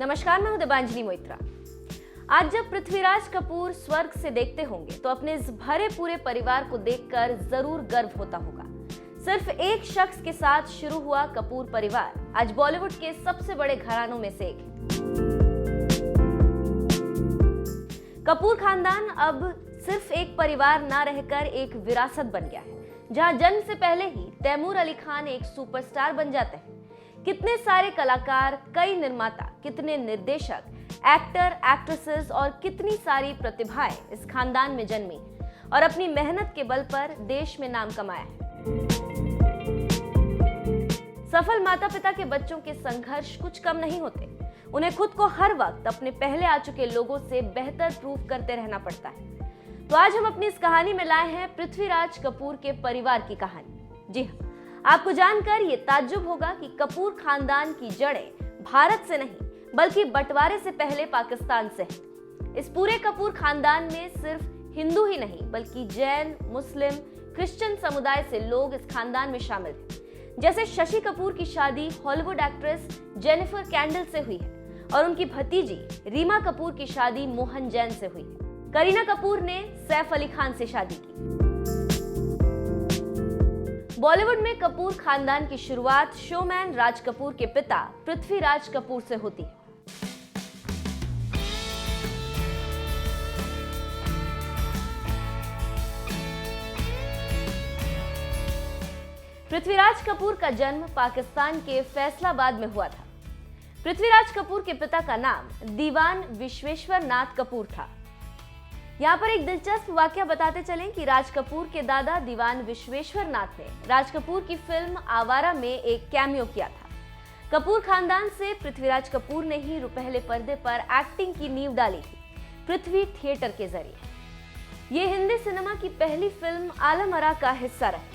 नमस्कार, मैं हूं दिबांजलि मोइत्रा। आज जब पृथ्वीराज कपूर स्वर्ग से देखते होंगे तो अपने इस भरे पूरे परिवार को देखकर जरूर गर्व होता होगा। सिर्फ एक शख्स के साथ शुरू हुआ कपूर परिवार आज बॉलीवुड के सबसे बड़े घरानों में से एक है। कपूर खानदान अब सिर्फ एक परिवार ना रहकर एक विरासत बन गया है, जहां जन्म से पहले ही तैमूर अली खान एक सुपरस्टार बन जाते हैं। कितने सारे कलाकार, कई निर्माता, कितने निर्देशक, एक्टर, एक्ट्रेसेस और कितनी सारी प्रतिभाएं इस खानदान में जन्मी और अपनी मेहनत के बल पर देश में नाम कमाया है। सफल माता पिता के बच्चों के संघर्ष कुछ कम नहीं होते। उन्हें खुद को हर वक्त अपने पहले आ चुके लोगों से बेहतर प्रूव करते रहना पड़ता है। तो आज हम अपनी इस कहानी में लाए हैं पृथ्वीराज कपूर के परिवार की कहानी। जी हाँ, आपको जानकर ये ताज्जुब होगा कि कपूर खानदान की जड़ें भारत से नहीं बल्कि बंटवारे से पहले पाकिस्तान से हैं। इस पूरे कपूर खानदान में सिर्फ हिंदू ही नहीं बल्कि जैन, मुस्लिम, क्रिश्चियन समुदाय से लोग इस खानदान में शामिल हैं। जैसे शशि कपूर की शादी हॉलीवुड एक्ट्रेस जेनिफर कैंडल से हुई है और उनकी भतीजी रीमा कपूर की शादी मोहन जैन से हुई है। करीना कपूर ने सैफ अली खान से शादी की। बॉलीवुड में कपूर खानदान की शुरुआत शोमैन राज कपूर के पिता पृथ्वीराज कपूर से होती है। पृथ्वीराज कपूर का जन्म पाकिस्तान के फैसलाबाद में हुआ था। पृथ्वीराज कपूर के पिता का नाम दीवान विश्वेश्वर नाथ कपूर था। यहाँ पर एक दिलचस्प वाकया बताते चलें कि राज कपूर के दादा दीवान विश्वेश्वर नाथ ने राज कपूर की फिल्म आवारा में एक कैमियो किया था। कपूर खानदान से पृथ्वीराज कपूर ने ही रुपहले पर्दे पर एक्टिंग की नींव डाली थी, पृथ्वी थिएटर के जरिए। ये हिंदी सिनेमा की पहली फिल्म आलम आरा का हिस्सा रही।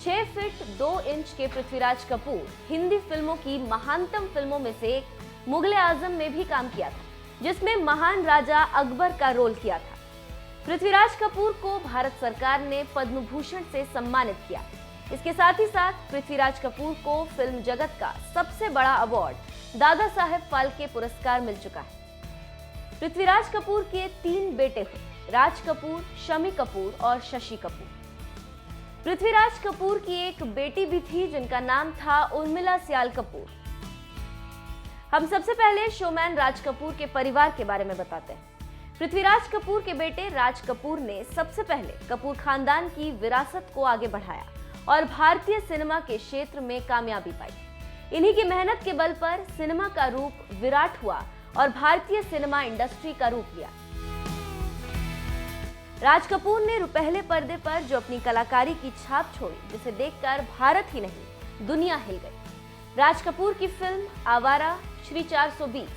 6 फीट 2 इंच के पृथ्वीराज कपूर हिंदी फिल्मों की महानतम फिल्मों में से एक मुगले आजम में भी काम किया था, जिसमें महान राजा अकबर का रोल किया था। पृथ्वीराज कपूर को भारत सरकार ने पद्म भूषण से सम्मानित किया। इसके साथ ही साथ पृथ्वीराज कपूर को फिल्म जगत का सबसे बड़ा अवार्ड दादा साहेब फाल्के पुरस्कार मिल चुका है। पृथ्वीराज कपूर के 3 बेटे हुए, राज कपूर, शमी कपूर और शशि कपूर। पृथ्वीराज कपूर की एक बेटी भी थी जिनका नाम था उर्मिला सियाल कपूर। हम सबसे पहले शोमैन राज कपूर के परिवार के बारे में बताते हैं। पृथ्वीराज कपूर के बेटे राज कपूर ने सबसे पहले कपूर खानदान की विरासत को आगे बढ़ाया और भारतीय सिनेमा के क्षेत्र में कामयाबी पाई। इन्हीं की मेहनत के बल पर सिनेमा का रूप विराट हुआ और भारतीय सिनेमा इंडस्ट्री का रूप लिया। राज कपूर ने रुपहले पर्दे पर जो अपनी कलाकारी की छाप छोड़ी, जिसे देखकर भारत ही नहीं दुनिया हिल गई। राज कपूर की फिल्म आवारा, श्री 420,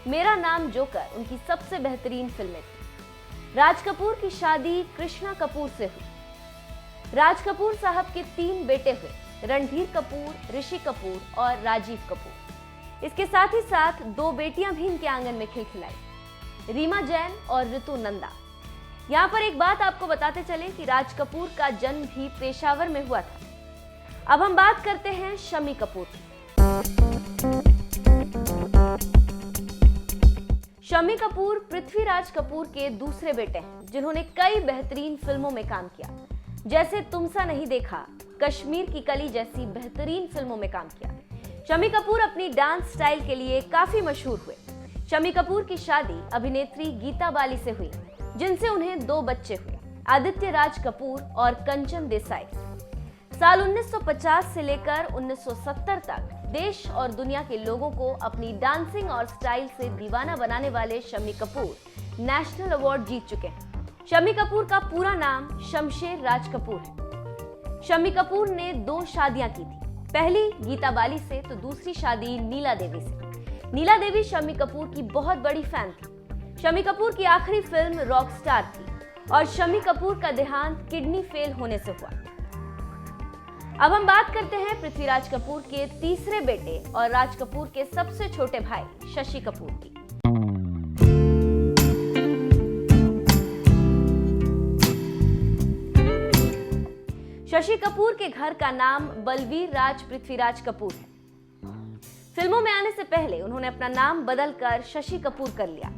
मेरा नाम जोकर उनकी सबसे बेहतरीन फिल्में थी। राज कपूर की शादी कृष्णा कपूर से हुई। राज कपूर साहब के 3 बेटे हुए, रणधीर कपूर, ऋषि कपूर और राजीव कपूर। इसके साथ ही साथ 2 बेटियां भी इनके आंगन में खिलखिलाई, रीमा जैन और ऋतु नंदा। यहाँ पर एक बात आपको बताते चले कि राज कपूर का जन्म भी पेशावर में हुआ था। अब हम बात करते हैं शमी कपूर की। शमी कपूर पृथ्वीराज कपूर के दूसरे बेटे हैं, जिन्होंने कई बेहतरीन फिल्मों में काम किया, जैसे तुमसा नहीं देखा, कश्मीर की कली जैसी बेहतरीन फिल्मों में काम किया। शमी कपूर अपनी डांस स्टाइल के लिए काफी मशहूर हुए। शमी कपूर की शादी अभिनेत्री गीता बाली से हुई, जिनसे उन्हें 2 बच्चे हुए, आदित्य राज कपूर और कंचन देसाई। साल 1950 से लेकर 1970 तक देश और दुनिया के लोगों को अपनी डांसिंग और स्टाइल से दीवाना बनाने वाले शमी कपूर नेशनल अवार्ड जीत चुके हैं। शमी कपूर का पूरा नाम शमशेर राज कपूर है। शमी कपूर ने 2 शादियां की थी, पहली गीता बाली से तो दूसरी शादी नीला देवी से। नीला देवी शमी कपूर की बहुत बड़ी फैन थी। शमी कपूर की आखिरी फिल्म रॉकस्टार थी और शमी कपूर का देहांत किडनी फेल होने से हुआ। अब हम बात करते हैं पृथ्वीराज कपूर के तीसरे बेटे और राज कपूर के सबसे छोटे भाई शशि कपूर की। शशि कपूर के घर का नाम बलवीर राज पृथ्वीराज कपूर है। फिल्मों में आने से पहले उन्होंने अपना नाम बदलकर शशि कपूर कर लिया।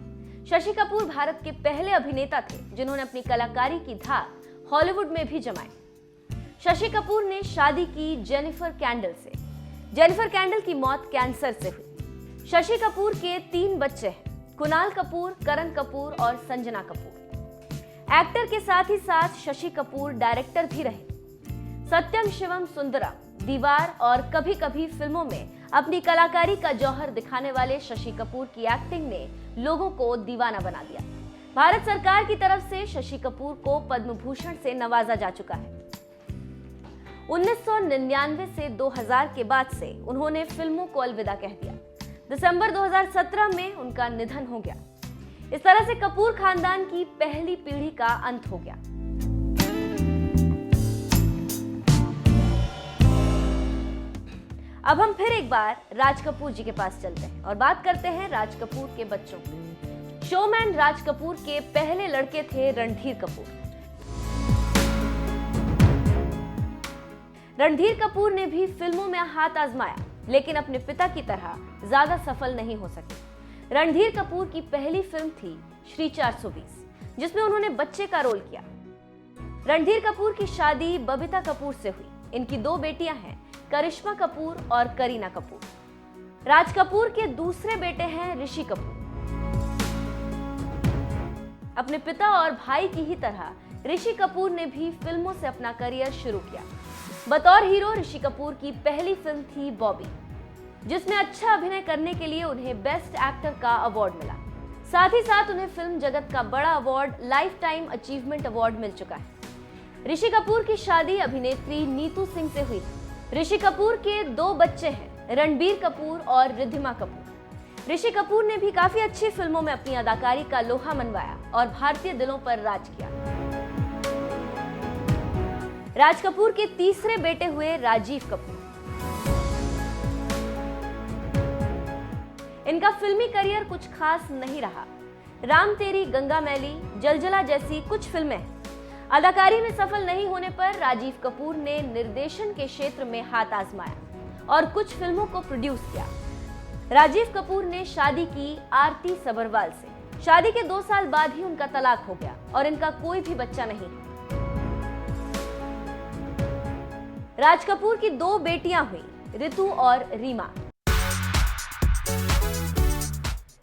शशि कपूर भारत के पहले अभिनेता थे जिन्होंने अपनी कलाकारी की धार हॉलीवुड में भी जमाई। शशि कपूर ने शादी की जेनिफर कैंडल से। जेनिफर कैंडल की मौत कैंसर से हुई। शशि कपूर के 3 बच्चे हैं, कुणाल कपूर, करण कपूर और संजना कपूर। एक्टर के साथ ही साथ शशि कपूर डायरेक्टर भी रहे। सत्यम शिवम सुंदरम, दीवार और कभी कभी फिल्मों में अपनी कलाकारी का जौहर दिखाने वाले शशि कपूर की एक्टिंग ने लोगों को दीवाना बना दिया। भारत सरकार की तरफ से शशि कपूर को पद्म भूषण से नवाजा जा चुका है। 1999 से 2000 के बाद से उन्होंने फिल्मों को अलविदा कह दिया। दिसंबर 2017 में उनका निधन हो गया। इस तरह से कपूर खानदान की पहली पीढ़ी का अंत हो गया। अब हम फिर एक बार राज कपूर जी के पास चलते हैं और बात करते हैं राज कपूर के बच्चों की। शोमैन राज कपूर के पहले लड़के थे रणधीर कपूर। रणधीर कपूर ने भी फिल्मों में हाथ आजमाया, लेकिन अपने पिता की तरह ज्यादा सफल नहीं हो सके। रणधीर कपूर की पहली फिल्म थी श्री 420, जिसमें उन्होंने बच्चे का रोल किया। रणधीर कपूर की शादी बबीता कपूर से हुई। इनकी 2 बेटियां हैं, करिश्मा कपूर और करीना कपूर। राज कपूर के दूसरे बेटे हैं ऋषि कपूर। अपने पिता और भाई की ही तरह ऋषि कपूर ने भी फिल्मों से अपना करियर शुरू किया। बतौर हीरो ऋषि कपूर की पहली फिल्म थी बॉबी, जिसमें अच्छा अभिनय करने के लिए उन्हें बेस्ट एक्टर का अवार्ड मिला। साथ ही साथ उन्हें फिल्म जगत का बड़ा award lifetime achievement award मिल चुका है। ऋषि कपूर की शादी अभिनेत्री नीतू सिंह से हुई थी। ऋषि कपूर के 2 बच्चे हैं, रणबीर कपूर और रिद्धिमा कपूर। ऋषि कपूर ने भी काफी अच्छी फिल्मों में अपनी अदाकारी का लोहा मनवाया और भारतीय दिलों पर राज किया। राज कपूर के तीसरे बेटे हुए राजीव कपूर। इनका फिल्मी करियर कुछ खास नहीं रहा। राम तेरी गंगा मैली, जलजला जैसी कुछ फिल्में हैं। अदाकारी में सफल नहीं होने पर राजीव कपूर ने निर्देशन के क्षेत्र में हाथ आजमाया और कुछ फिल्मों को प्रोड्यूस किया। राजीव कपूर ने शादी की आरती सबरवाल से। शादी के 2 साल बाद ही उनका तलाक हो गया और इनका कोई भी बच्चा नहीं। राज कपूर की 2 बेटियां हुई, ऋतु और रीमा।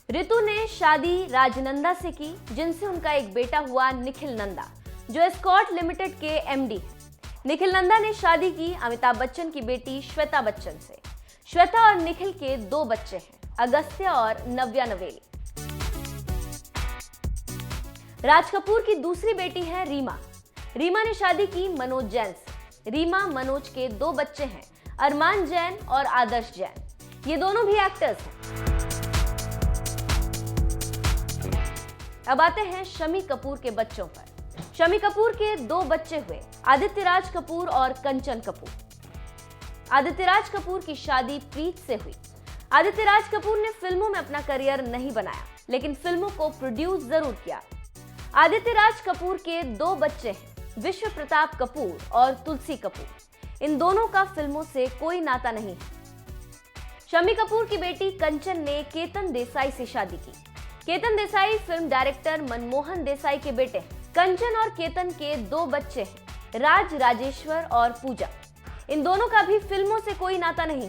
ऋतु ने शादी राजनंदा से की, जिनसे उनका एक बेटा हुआ निखिल नंदा, जो एस्कॉर्ट लिमिटेड के एमडी हैं। निखिल नंदा ने शादी की अमिताभ बच्चन की बेटी श्वेता बच्चन से। श्वेता और निखिल के 2 बच्चे हैं, अगस्त्य और नव्या नवेली। राज कपूर की दूसरी बेटी है रीमा। रीमा ने शादी की मनोज जैन से। रीमा मनोज के 2 बच्चे हैं, अरमान जैन और आदर्श जैन। ये दोनों भी एक्टर्स हैं। अब आते हैं शम्मी कपूर के बच्चों पर। शम्मी कपूर के 2 बच्चे हुए, आदित्य राज कपूर और कंचन कपूर। आदित्य राज कपूर की शादी प्रीत से हुई। आदित्य राज कपूर ने फिल्मों में अपना करियर नहीं बनाया, लेकिन फिल्मों को प्रोड्यूस जरूर किया। आदित्य राज कपूर के 2 बच्चे हैं, विश्व प्रताप कपूर और तुलसी कपूर। इन दोनों का फिल्मों से कोई नाता नहीं है। शम्मी कपूर की बेटी कंचन ने केतन देसाई से शादी की। केतन देसाई फिल्म डायरेक्टर मनमोहन देसाई के बेटे हैं। कंचन और केतन के 2 बच्चे हैं, राज, राजेश्वर और पूजा। इन दोनों का भी फिल्मों से कोई नाता नहीं।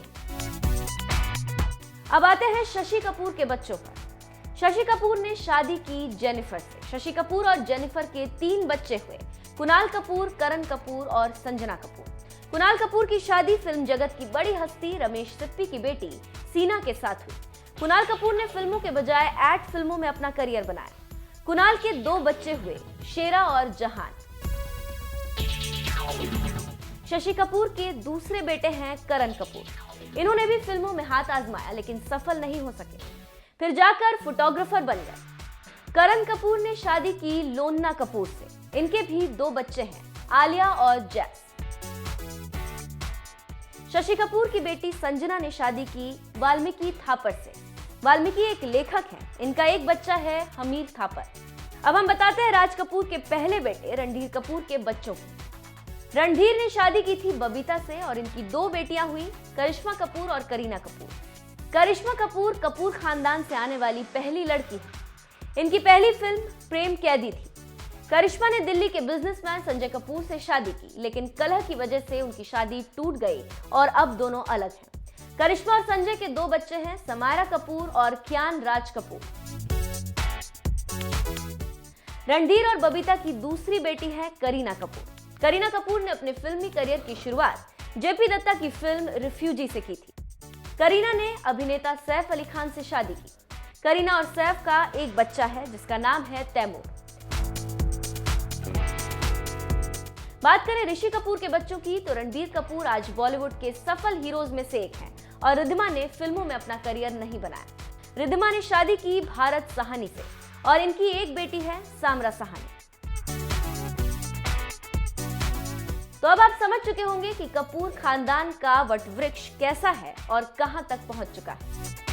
अब आते हैं शशि कपूर के बच्चों पर। शशि कपूर ने शादी की जेनिफर से। शशि कपूर और जेनिफर के 3 बच्चे हुए, कुणाल कपूर, करण कपूर और संजना कपूर। कुणाल कपूर की शादी फिल्म जगत की बड़ी हस्ती रमेश सिप्पी की बेटी सीना के साथ हुई। कुणाल कपूर ने फिल्मों के बजाय एड फिल्मों में अपना करियर बनाया। कुणाल के 2 बच्चे हुए, शेरा और जहान। शशि कपूर के दूसरे बेटे हैं करण कपूर। इन्होंने भी फिल्मों में हाथ आजमाया, लेकिन सफल नहीं हो सके। फिर जाकर फोटोग्राफर बन गए। करण कपूर ने शादी की लोन्ना कपूर से। इनके भी 2 बच्चे हैं, आलिया और जैस। शशि कपूर की बेटी संजना ने शादी की वाल्मीकि थापर से। वाल्मीकि एक लेखक हैं। इनका एक बच्चा है, हमीर थापर। अब हम बताते हैं राज कपूर के पहले बेटे रणधीर कपूर के बच्चों को। रणधीर ने शादी की थी बबीता से और इनकी 2 बेटियां हुई, करिश्मा कपूर और करीना कपूर। करिश्मा कपूर कपूर खानदान से आने वाली पहली लड़की है। इनकी पहली फिल्म प्रेम कैदी थी। करिश्मा ने दिल्ली के बिजनेसमैन संजय कपूर से शादी की, लेकिन कलह की वजह से उनकी शादी टूट गई और अब दोनों अलग हैं। करिश्मा और संजय के 2 बच्चे हैं, समायरा कपूर और कियान राज कपूर। रणधीर और बबीता की दूसरी बेटी है करीना कपूर। करीना कपूर ने अपने फिल्मी करियर की शुरुआत जेपी दत्ता की फिल्म रिफ्यूजी से की थी। करीना ने अभिनेता सैफ अली खान से शादी की। करीना और सैफ का एक बच्चा है जिसका नाम है तैमूर। बात करें ऋषि कपूर के बच्चों की तो रणबीर कपूर आज बॉलीवुड के सफल हीरोज में से एक हैं और रिद्धिमा ने फिल्मों में अपना करियर नहीं बनाया। रिद्धिमा ने शादी की भारत साहनी से और इनकी एक बेटी है सामरा साहनी। तो अब आप समझ चुके होंगे कि कपूर खानदान का वटवृक्ष कैसा है और कहां तक पहुंच चुका है।